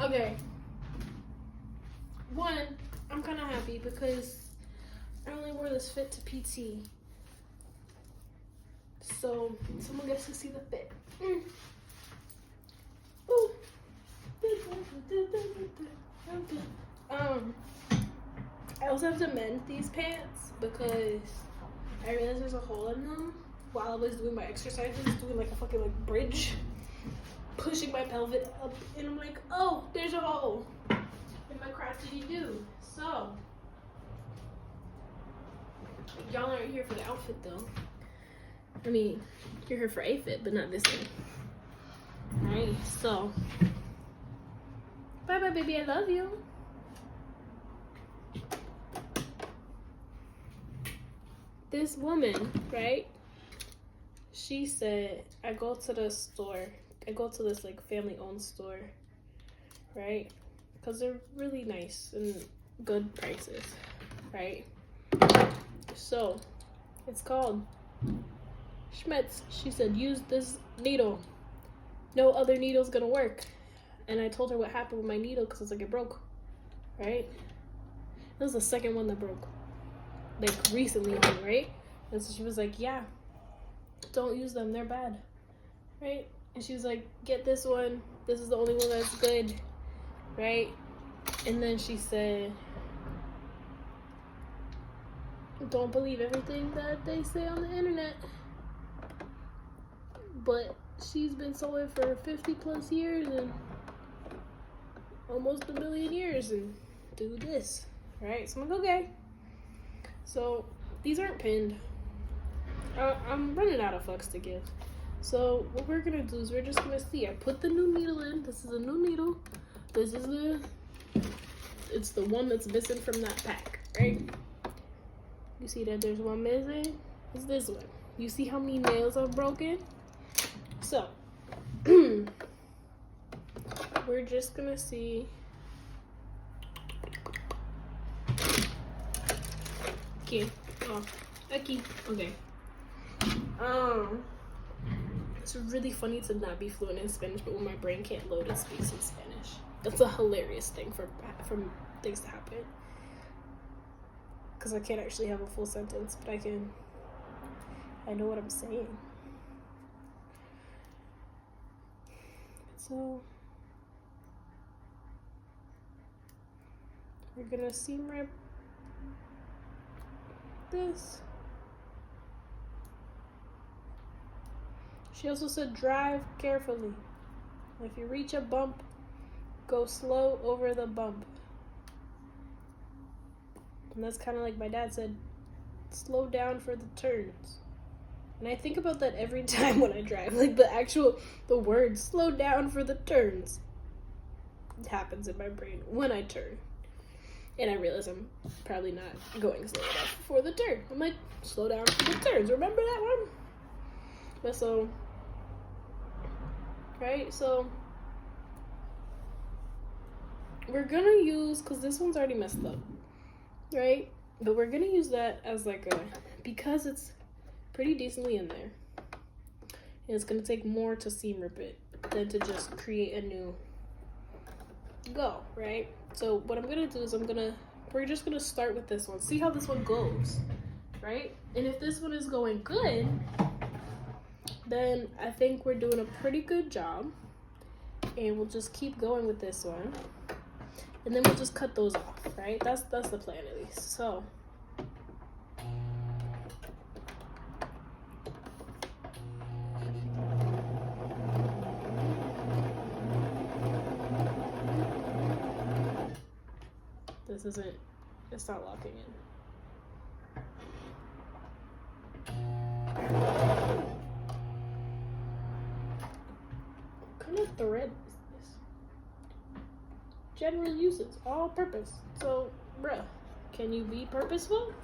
Okay. One, I'm kind of happy because I only wore this fit to PT. So, someone gets to see the fit. Ooh. I also have to mend these pants because I realized there's a hole in them while I was doing my exercises, doing like a fucking like bridge, pushing my pelvic up, and I'm like, oh, there's a hole in my crotchety do. So, y'all aren't here for the outfit though. I mean, you're here for a fit, but not this one. Alright, so bye bye, baby, I love you. This woman, right? She said, I go to the store. I go to this like family-owned store, right? Because they're really nice and good prices, right? So, it's called Schmetz. She said, use this needle. No other needle's gonna work. And I told her what happened with my needle because it's like it broke, right? This was the second one that broke, like recently, right? And so she was like, yeah, don't use them, they're bad, right? And she was like, get this one, this is the only one that's good, right? And then she said, don't believe everything that they say on the internet. But she's been sewing for 50 plus years and almost 1 million years and do this, right? So I'm like, okay. So these aren't pinned. I'm running out of fucks to give. So what we're gonna do is we're just gonna see. I put the new needle in. This is a new needle. This is it's the one that's missing from that pack, right? You see that there's one missing? It's this one. You see how many nails are broken? So we're just gonna see. Okay. Oh, okay. Okay. It's really funny to not be fluent in Spanish, but when my brain can't load, it speaks in Spanish. That's a hilarious thing for things to happen. Because I can't actually have a full sentence, but I know what I'm saying. So we're gonna seam rip this. She also said drive carefully. If you reach a bump, go slow over the bump. And that's kind of like my dad said, slow down for the turns. And I think about that every time when I drive. Like the word slow down for the turns. It happens in my brain when I turn. And I realize I'm probably not going slow enough for the turn. I'm like, slow down for the turns. Remember that one? But so, right? So, we're gonna use, because this one's already messed up, right? But we're gonna use that as like because it's pretty decently in there. And it's gonna take more to seam rip it than to just create a new go, right? So what I'm gonna do is we're just gonna start with this one. See how this one goes, right? And if this one is going good, then I think we're doing a pretty good job. And we'll just keep going with this one. And then we'll just cut those off, right? That's the plan at least. So it's not locking in. What kind of thread is this? General uses, all purpose. So, bruh, can you be purposeful?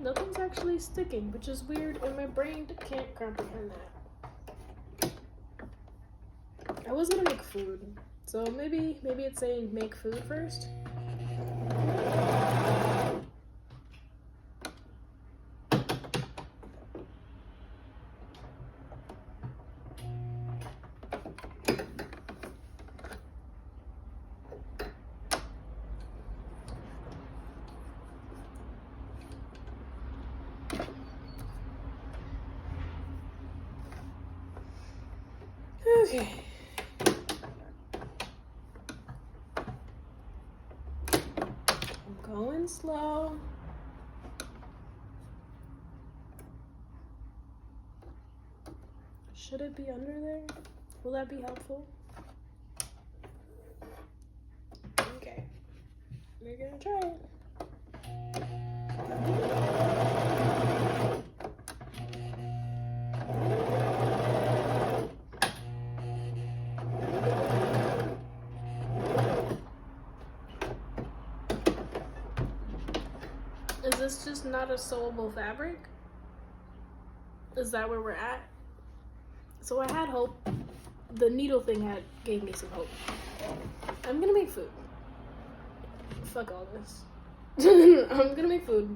Nothing's actually sticking, which is weird, and my brain can't comprehend that. I was gonna make food, so maybe it's saying make food first. Okay. I'm going slow. Should it be under there? Will that be helpful? Okay. We're gonna try it. Is this just not a sewable fabric? Is that where we're at? So I had hope. The needle thing gave me some hope. I'm gonna make food. Fuck all this. I'm gonna make food.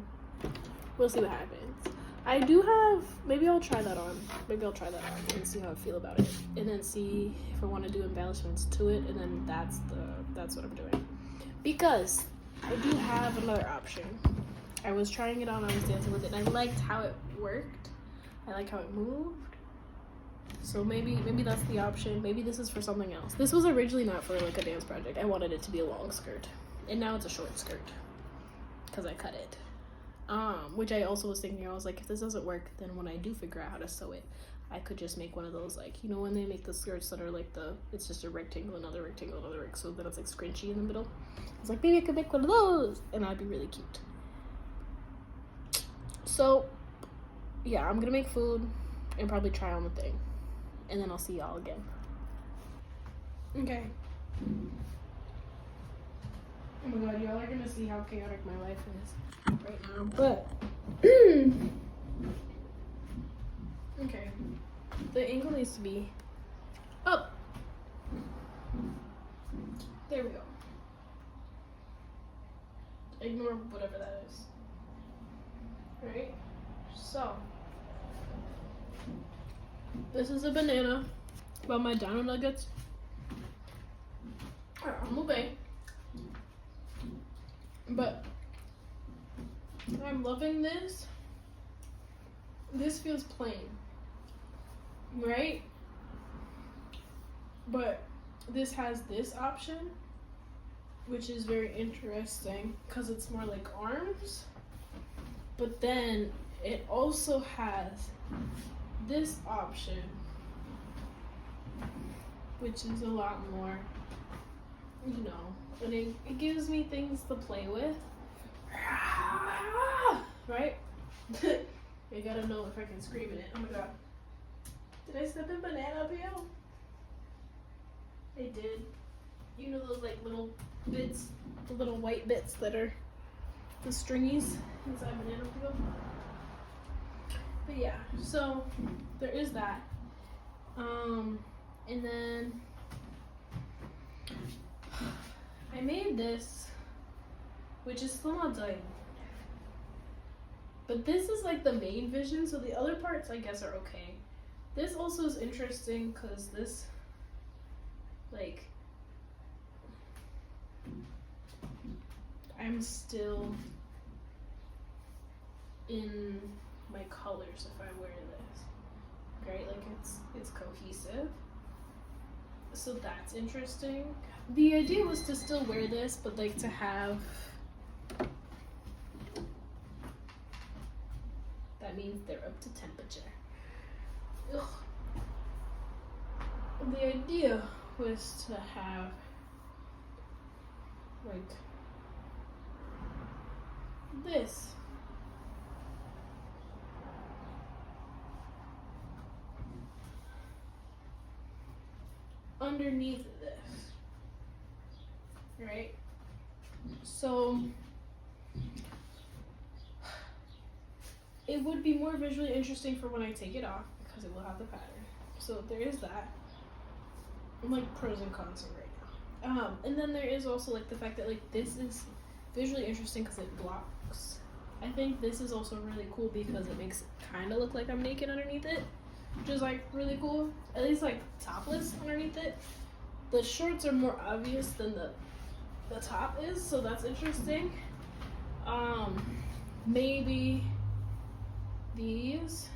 We'll see what happens. I do have, maybe I'll try that on. Maybe I'll try that on and see how I feel about it. And then see if I want to do embellishments to it, and then that's what I'm doing. Because I do have another option. I was trying it on, I was dancing with it, and I liked how it worked. I like how it moved. So maybe that's the option. Maybe this is for something else. This was originally not for like a dance project. I wanted it to be a long skirt. And now it's a short skirt. Because I cut it. Which I also was thinking, I was like, if this doesn't work, then when I do figure out how to sew it, I could just make one of those, like, you know, when they make the skirts that are like it's just a rectangle, another rectangle, another rectangle, so then it's like scrunchy in the middle. I was like, maybe I could make one of those, and that'd be really cute. So, yeah, I'm gonna make food and probably try on the thing. And then I'll see y'all again. Okay. Oh my god, y'all are gonna see how chaotic my life is right now. But, okay. The angle needs to be up. There we go. Ignore whatever that is. Right? So, this is a banana about my dino nuggets. I'm okay. But I'm loving this. This feels plain, right? But this has this option, which is very interesting because it's more like arms. But then it also has this option, which is a lot more, you know, and it gives me things to play with, right? I gotta know if I can scream in it. Oh my god. Did I step in banana peel? I did. You know those like little bits, the little white bits that are the stringies inside banana peel? But yeah, so there is that. And then I made this, which is still not done. But this is like the main vision, so the other parts I guess are okay. This also is interesting because this, like, I'm still in my colors if I wear this, right? Like it's cohesive, so that's interesting. The idea was to still wear this, but like to have, that means they're up to temperature. Ugh. The idea was to have like this. Underneath this, right? So it would be more visually interesting for when I take it off because it will have the pattern. So there is that. I'm like pros and cons right now. And then there is also like the fact that like this is visually interesting because it blocks. I think this is also really cool because it makes it kind of look like I'm naked underneath it, which is like really cool. At least like topless underneath it. The shorts are more obvious than the top is, so that's interesting. Maybe these.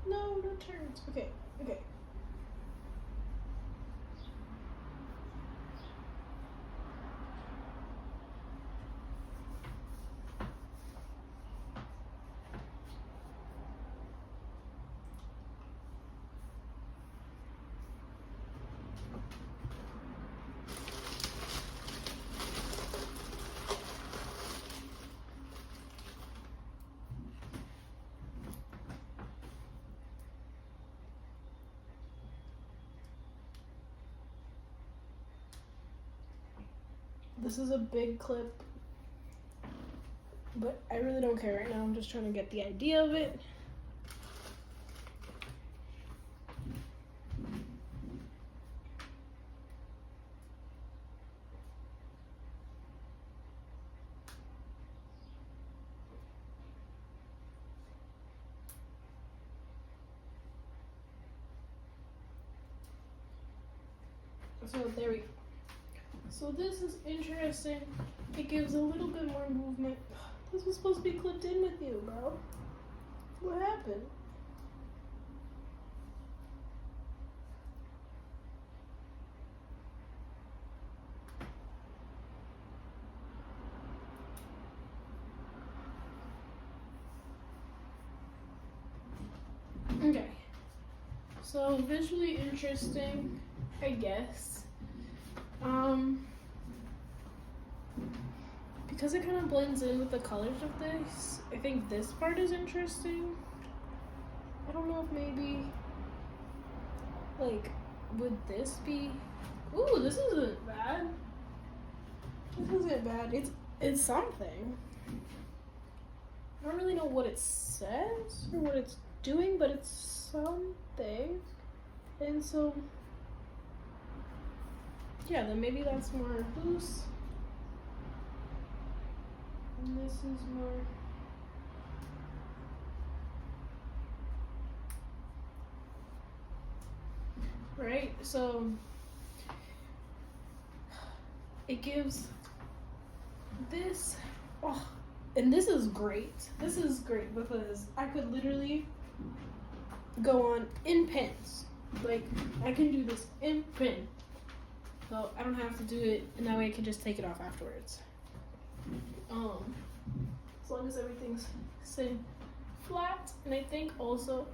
No turns. Okay. This is a big clip, but I really don't care right now. I'm just trying to get the idea of it. So there we go. So this is interesting. It gives a little bit more movement. This was supposed to be clipped in with you, bro. What happened? Okay. So visually interesting, I guess. Because it kind of blends in with the colors of this, I think this part is interesting. I don't know if maybe, like, would this be, ooh, this isn't bad. This isn't bad. It's something. I don't really know what it says or what it's doing, but it's something. And so, yeah, then maybe that's more loose. And this is more. Right? So it gives this. Oh, and this is great. This is great because I could literally go on in pins. Like, I can do this in pin. So I don't have to do it, and that way I can just take it off afterwards. As long as everything's sitting flat, and I think also,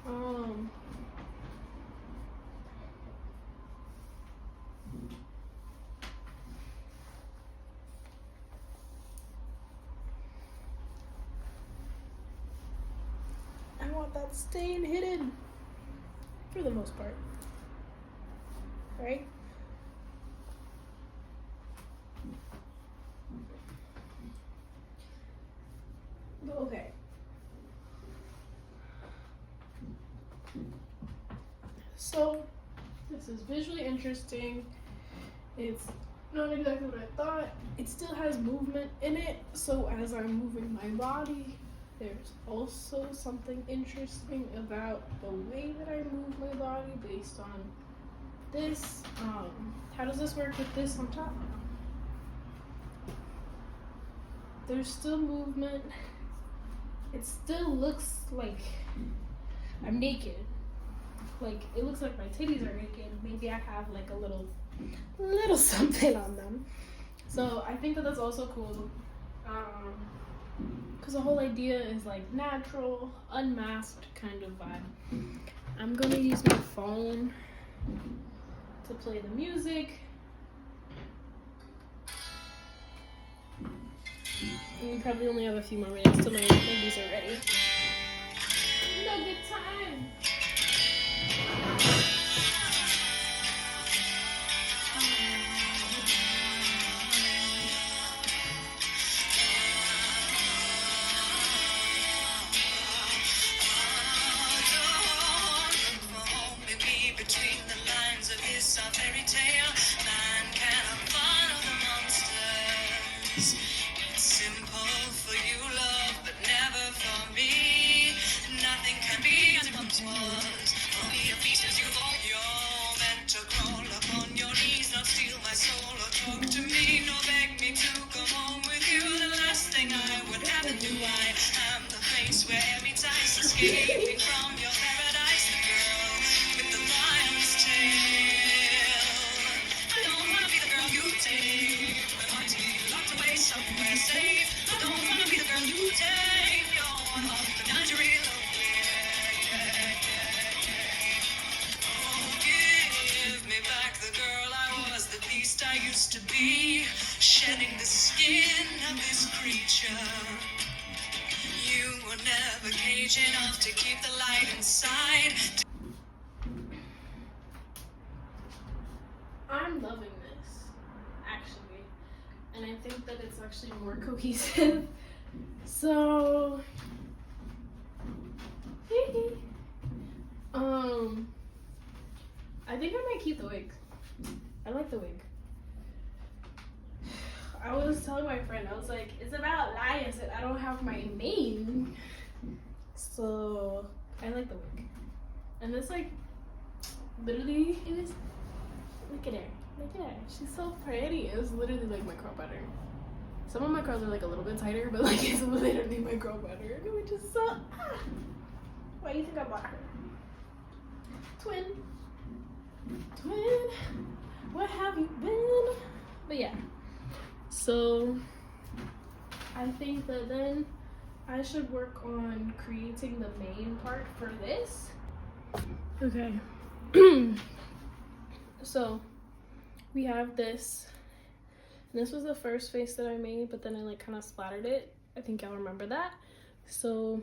I want that stain hidden for the most part, right? Okay. So this is visually interesting. It's not exactly what I thought. It still has movement in it. So as I'm moving my body, there's also something interesting about the way that I move my body based on this. How does this work with this on top now? There's still movement. It still looks like I'm naked. Like, it looks like my titties are naked. Maybe I have like a little something on them. So I think that that's also cool. because the whole idea is like natural, unmasked kind of vibe. I'm gonna use my phone to play the music. And we probably only have a few more minutes till my babies are ready. Nugget time! Escaping from your paradise, girl, with the lion's tail. I don't wanna be the girl you take. I want to be locked away somewhere safe. I don't wanna be the girl you take. You're the menagerie Oh, give me back the girl I was, the beast I used to be, shedding the skin of this creature. You were never caged enough to keep the light inside. I'm loving this, actually. And I think that it's actually more cohesive. So, I think I might keep the wig. I like the wig. I was telling my friend, I was like, it's about lions and I don't have my mane. So I like the wig. And it's like, literally, it was, look at her. Look at her. She's so pretty. It was literally like my curl butter. Some of my curls are like a little bit tighter, but like it's literally my curl butter. Which is so, Why do you think I bought her? Twin. Twin. What have you been? But yeah. So I think that then I should work on creating the main part for this. Okay. So we have this. And this was the first face that I made, but then I like kind of splattered it. I think y'all remember that. So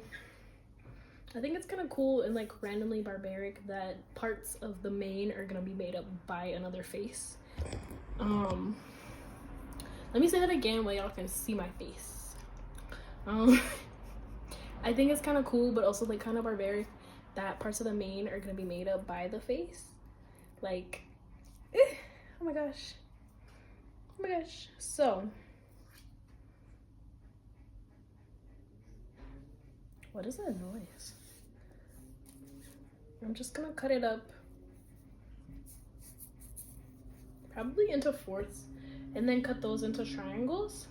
I think it's kind of cool and like randomly barbaric that parts of the mane are gonna be made up by another face. Let me say that again while y'all can see my face. I think it's kind of cool, but also like kind of barbaric that parts of the mane are gonna be made up by the face. Like, oh my gosh. Oh my gosh. So, what is that noise? I'm just gonna cut it up. Probably into fourths. And then cut those into triangles.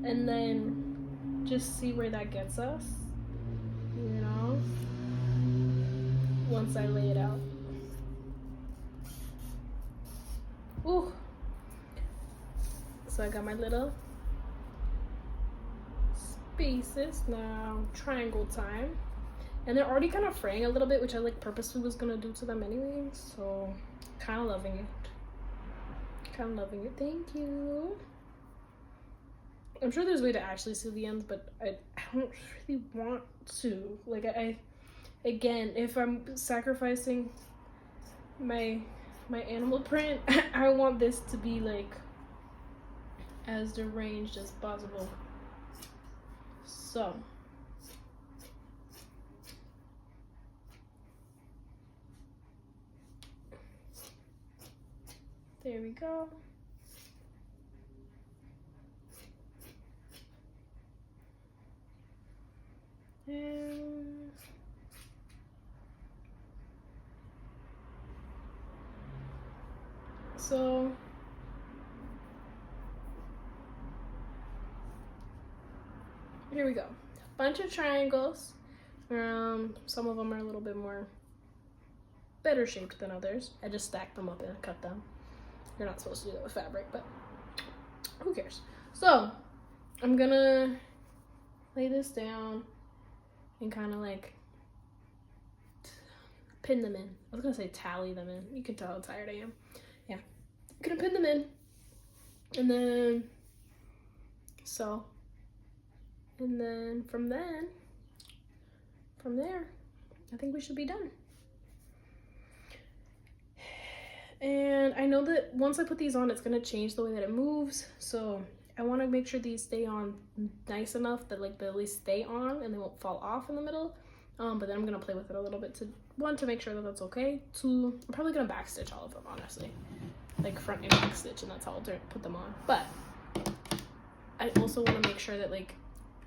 And then just see where that gets us. You know? Once I lay it out. Ooh. So I got my little spaces. Now triangle time. And they're already kind of fraying a little bit, which I like purposely was gonna do to them anyway. So kind of loving it. I'm loving it. Thank you. I'm sure there's a way to actually see the ends, but I don't really want to. Like I again, if I'm sacrificing my animal print, I want this to be like as deranged as possible. So there we go. And so here we go. Bunch of triangles. Some of them are a little bit more better shaped than others. I just stacked them up and cut them. You're not supposed to do that with fabric, but who cares? So I'm gonna lay this down and kind of like pin them in. I was gonna say tally them in. You can tell how tired I am. Yeah. I'm gonna pin them in. And then sew. And then from there, I think we should be done. And I know that once I put these on, it's gonna change the way that it moves. So I want to make sure these stay on nice enough that like they at least stay on and they won't fall off in the middle. But then I'm gonna play with it a little bit to make sure that that's okay. Two, I'm probably gonna backstitch all of them, honestly, like front and back stitch, and that's how I'll put them on. But I also want to make sure that like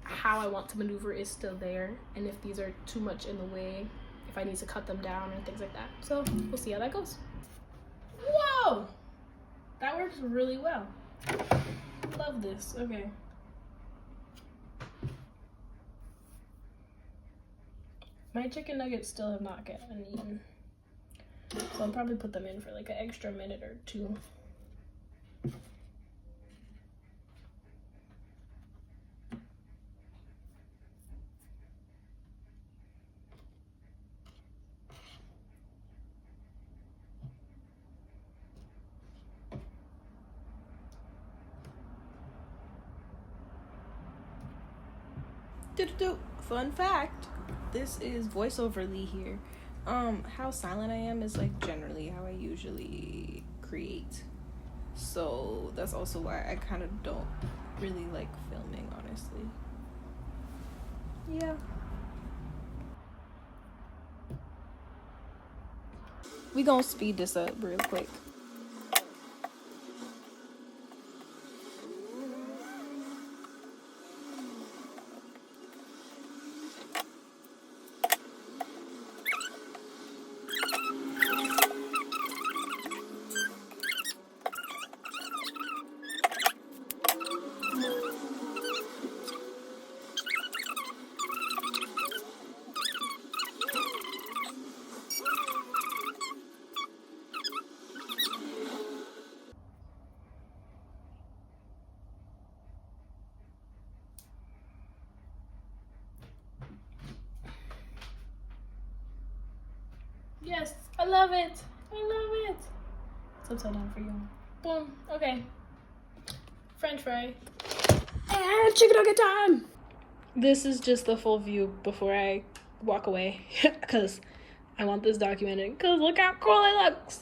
how I want to maneuver is still there, and if these are too much in the way, if I need to cut them down and things like that. So we'll see how that goes. Whoa, that works really well. Love this. Okay. My chicken nuggets still have not gotten eaten, so I'll probably put them in for like an extra minute or two. Fun fact, this is voiceover Lee here. How silent I am is like generally how I usually create, so that's also why I kind of don't really like filming, honestly. Yeah, we gonna speed this up real quick. Yes, I love it. I love it. It's upside down for you. Boom. Okay. French fry. And chicken nugget time. This is just the full view before I walk away because I want this documented because look how cool it looks.